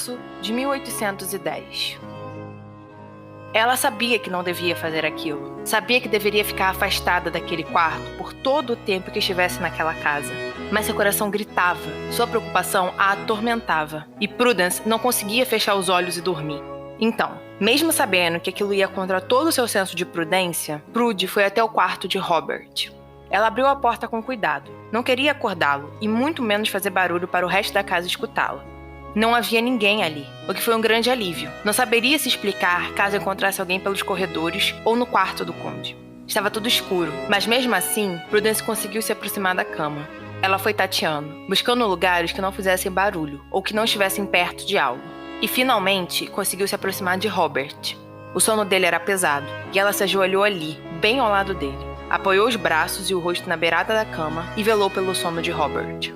março de 1810. Ela sabia que não devia fazer aquilo. Sabia que deveria ficar afastada daquele quarto por todo o tempo que estivesse naquela casa. Mas seu coração gritava, sua preocupação a atormentava. E Prudence não conseguia fechar os olhos e dormir. Então, mesmo sabendo que aquilo ia contra todo o seu senso de prudência, Prudy foi até o quarto de Robert. Ela abriu a porta com cuidado. Não queria acordá-lo e muito menos fazer barulho para o resto da casa escutá-la. Não havia ninguém ali, o que foi um grande alívio. Não saberia se explicar caso encontrasse alguém pelos corredores ou no quarto do conde. Estava tudo escuro, mas mesmo assim, Prudence conseguiu se aproximar da cama. Ela foi tateando, buscando lugares que não fizessem barulho ou que não estivessem perto de algo. E finalmente conseguiu se aproximar de Robert. O sono dele era pesado, e ela se ajoelhou ali, bem ao lado dele. Apoiou os braços e o rosto na beirada da cama e velou pelo sono de Robert.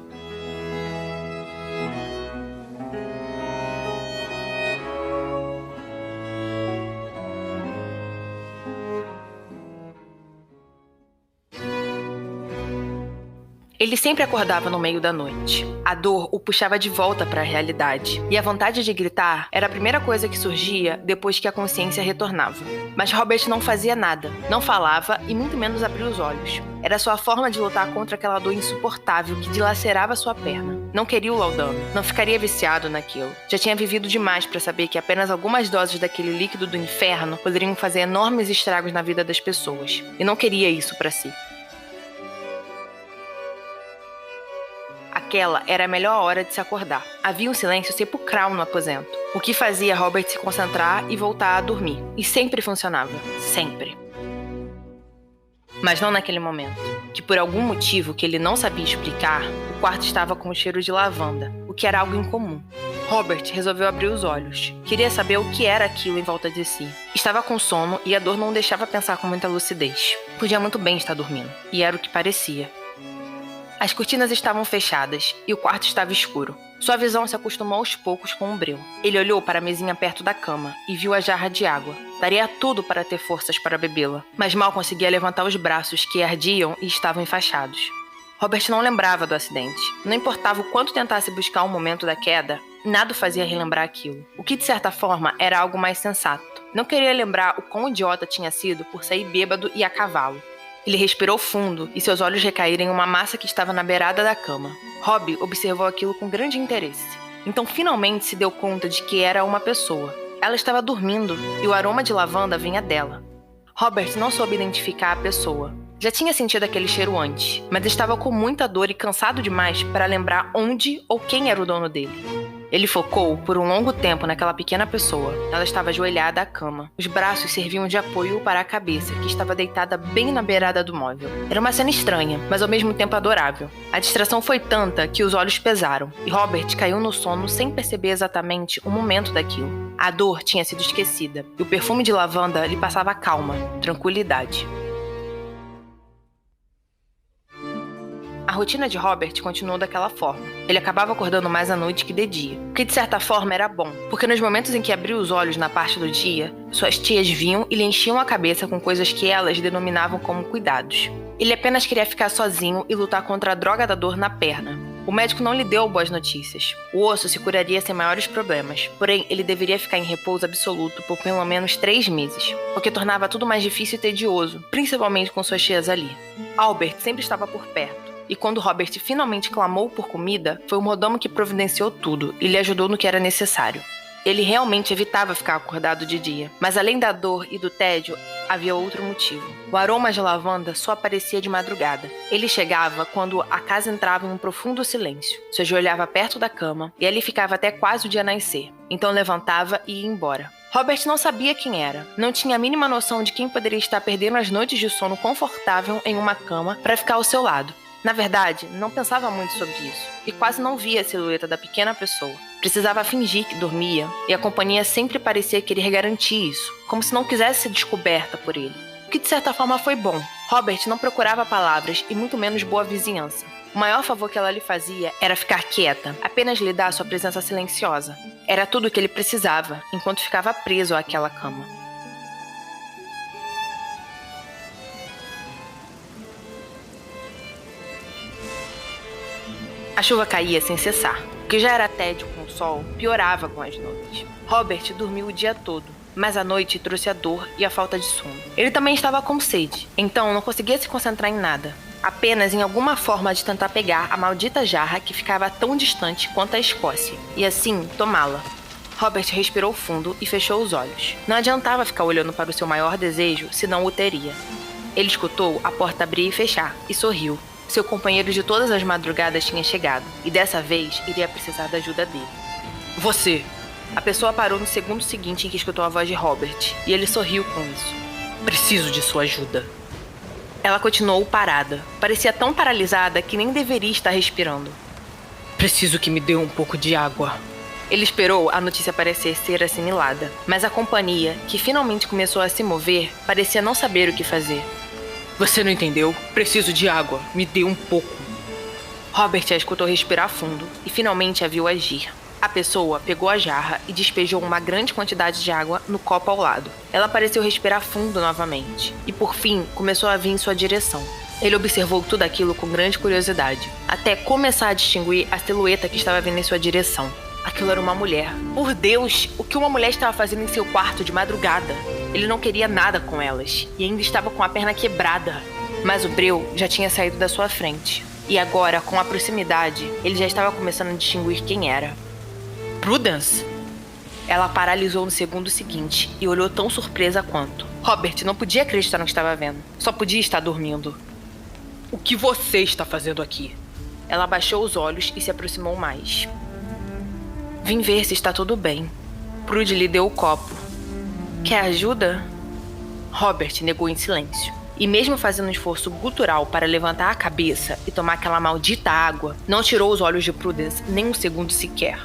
Ele sempre acordava no meio da noite. A dor o puxava de volta para a realidade, e a vontade de gritar era a primeira coisa que surgia depois que a consciência retornava. Mas Robert não fazia nada, não falava e muito menos abria os olhos. Era sua forma de lutar contra aquela dor insuportável que dilacerava sua perna. Não queria o Laudano, não ficaria viciado naquilo. Já tinha vivido demais para saber que apenas algumas doses daquele líquido do inferno poderiam fazer enormes estragos na vida das pessoas, e não queria isso para si. Aquela era a melhor hora de se acordar. Havia um silêncio sepulcral no aposento, o que fazia Robert se concentrar e voltar a dormir. E sempre funcionava. Sempre. Mas não naquele momento, que por algum motivo que ele não sabia explicar, o quarto estava com o cheiro de lavanda, o que era algo incomum. Robert resolveu abrir os olhos. Queria saber o que era aquilo em volta de si. Estava com sono e a dor não o deixava pensar com muita lucidez. Podia muito bem estar dormindo, e era o que parecia. As cortinas estavam fechadas e o quarto estava escuro. Sua visão se acostumou aos poucos com o breu. Ele olhou para a mesinha perto da cama e viu a jarra de água. Daria tudo para ter forças para bebê-la, mas mal conseguia levantar os braços que ardiam e estavam enfaixados. Robert não lembrava do acidente. Não importava o quanto tentasse buscar o momento da queda, nada o fazia relembrar aquilo. O que, de certa forma, era algo mais sensato. Não queria lembrar o quão idiota tinha sido por sair bêbado e a cavalo. Ele respirou fundo e seus olhos recaíram em uma massa que estava na beirada da cama. Rob observou aquilo com grande interesse. Então finalmente se deu conta de que era uma pessoa. Ela estava dormindo e o aroma de lavanda vinha dela. Robert não soube identificar a pessoa. Já tinha sentido aquele cheiro antes, mas estava com muita dor e cansado demais para lembrar onde ou quem era o dono dele. Ele focou por um longo tempo naquela pequena pessoa. Ela estava ajoelhada à cama. Os braços serviam de apoio para a cabeça, que estava deitada bem na beirada do móvel. Era uma cena estranha, mas ao mesmo tempo adorável. A distração foi tanta que os olhos pesaram, e Robert caiu no sono sem perceber exatamente o momento daquilo. A dor tinha sido esquecida, e o perfume de lavanda lhe passava calma, tranquilidade. A rotina de Robert continuou daquela forma. Ele acabava acordando mais à noite que de dia, o que de certa forma era bom, porque nos momentos em que abria os olhos na parte do dia, suas tias vinham e lhe enchiam a cabeça com coisas que elas denominavam como cuidados. Ele apenas queria ficar sozinho e lutar contra a droga da dor na perna. O médico não lhe deu boas notícias. O osso se curaria sem maiores problemas, porém ele deveria ficar em repouso absoluto por pelo menos 3 meses, o que tornava tudo mais difícil e tedioso, principalmente com suas tias ali. Albert sempre estava por perto. E quando Robert finalmente clamou por comida, foi o mordomo que providenciou tudo e lhe ajudou no que era necessário. Ele realmente evitava ficar acordado de dia, mas além da dor e do tédio, havia outro motivo. O aroma de lavanda só aparecia de madrugada. Ele chegava quando a casa entrava em um profundo silêncio. Se ajoelhava perto da cama e ali ficava até quase o dia nascer. Então levantava e ia embora. Robert não sabia quem era. Não tinha a mínima noção de quem poderia estar perdendo as noites de sono confortável em uma cama para ficar ao seu lado. Na verdade, não pensava muito sobre isso, e quase não via a silhueta da pequena pessoa. Precisava fingir que dormia, e a companhia sempre parecia querer garantir isso, como se não quisesse ser descoberta por ele. O que de certa forma foi bom. Robert não procurava palavras e muito menos boa vizinhança. O maior favor que ela lhe fazia era ficar quieta, apenas lhe dar sua presença silenciosa. Era tudo o que ele precisava, enquanto ficava preso àquela cama. A chuva caía sem cessar. que já era tédio com o sol, piorava com as noites. Robert dormiu o dia todo, mas a noite trouxe a dor e a falta de sono. Ele também estava com sede, então não conseguia se concentrar em nada, apenas em alguma forma de tentar pegar a maldita jarra que ficava tão distante quanto a Escócia, e assim tomá-la. Robert respirou fundo e fechou os olhos. Não adiantava ficar olhando para o seu maior desejo, senão o teria. Ele escutou a porta abrir e fechar, e sorriu. Seu companheiro de todas as madrugadas tinha chegado, e dessa vez iria precisar da ajuda dele. Você! A pessoa parou no segundo seguinte em que escutou a voz de Robert, e ele sorriu com isso. Preciso de sua ajuda. Ela continuou parada. Parecia tão paralisada que nem deveria estar respirando. Preciso que me dê um pouco de água. Ele esperou a notícia parecer ser assimilada, mas a companhia, que finalmente começou a se mover, parecia não saber o que fazer. Você não entendeu? Preciso de água. Me dê um pouco. Robert a escutou respirar fundo e finalmente a viu agir. A pessoa pegou a jarra e despejou uma grande quantidade de água no copo ao lado. Ela pareceu respirar fundo novamente e, por fim, começou a vir em sua direção. Ele observou tudo aquilo com grande curiosidade, até começar a distinguir a silhueta que estava vindo em sua direção. Aquilo era uma mulher. Por Deus, o que uma mulher estava fazendo em seu quarto de madrugada? Ele não queria nada com elas e ainda estava com a perna quebrada. Mas o breu já tinha saído da sua frente. E agora, com a proximidade, ele já estava começando a distinguir quem era. Prudence? Ela paralisou no segundo seguinte e olhou tão surpresa quanto. Robert não podia acreditar no que estava vendo. Só podia estar dormindo. O que você está fazendo aqui? Ela abaixou os olhos e se aproximou mais. Vim ver se está tudo bem. Prude lhe deu o copo. Quer ajuda? Robert negou em silêncio. E mesmo fazendo um esforço gutural para levantar a cabeça e tomar aquela maldita água, não tirou os olhos de Prudence nem um segundo sequer.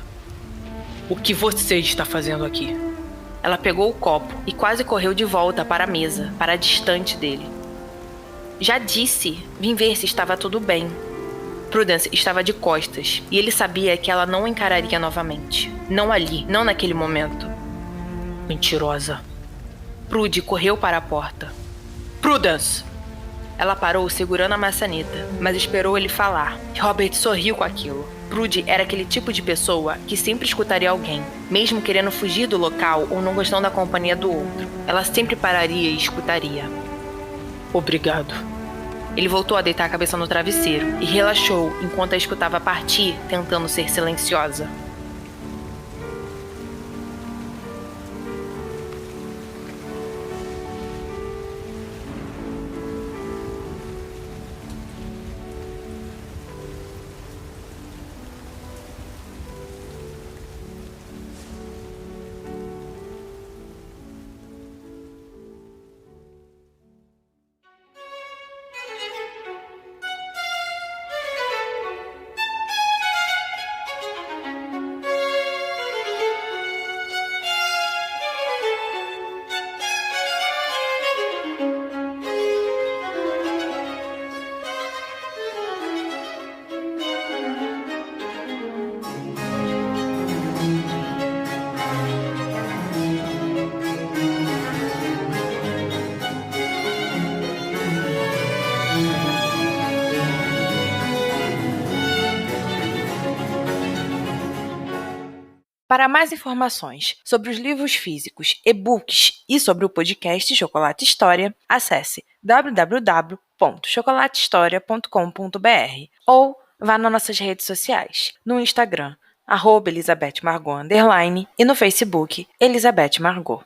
O que você está fazendo aqui? Ela pegou o copo e quase correu de volta para a mesa, para distante dele. Já disse, vim ver se estava tudo bem. Prudence estava de costas, e ele sabia que ela não o encararia novamente. Não ali, não naquele momento. Mentirosa. Prude correu para a porta. Prudence! Ela parou segurando a maçaneta, mas esperou ele falar. Robert sorriu com aquilo. Prude era aquele tipo de pessoa que sempre escutaria alguém, mesmo querendo fugir do local ou não gostando da companhia do outro. Ela sempre pararia e escutaria. Obrigado. Ele voltou a deitar a cabeça no travesseiro e relaxou enquanto a escutava partir, tentando ser silenciosa. Para mais informações sobre os livros físicos, e-books e sobre o podcast Chocolate História, acesse www.chocolatehistoria.com.br ou vá nas nossas redes sociais, no Instagram, @ElisabethMargot_, e no Facebook, Elizabeth Margot.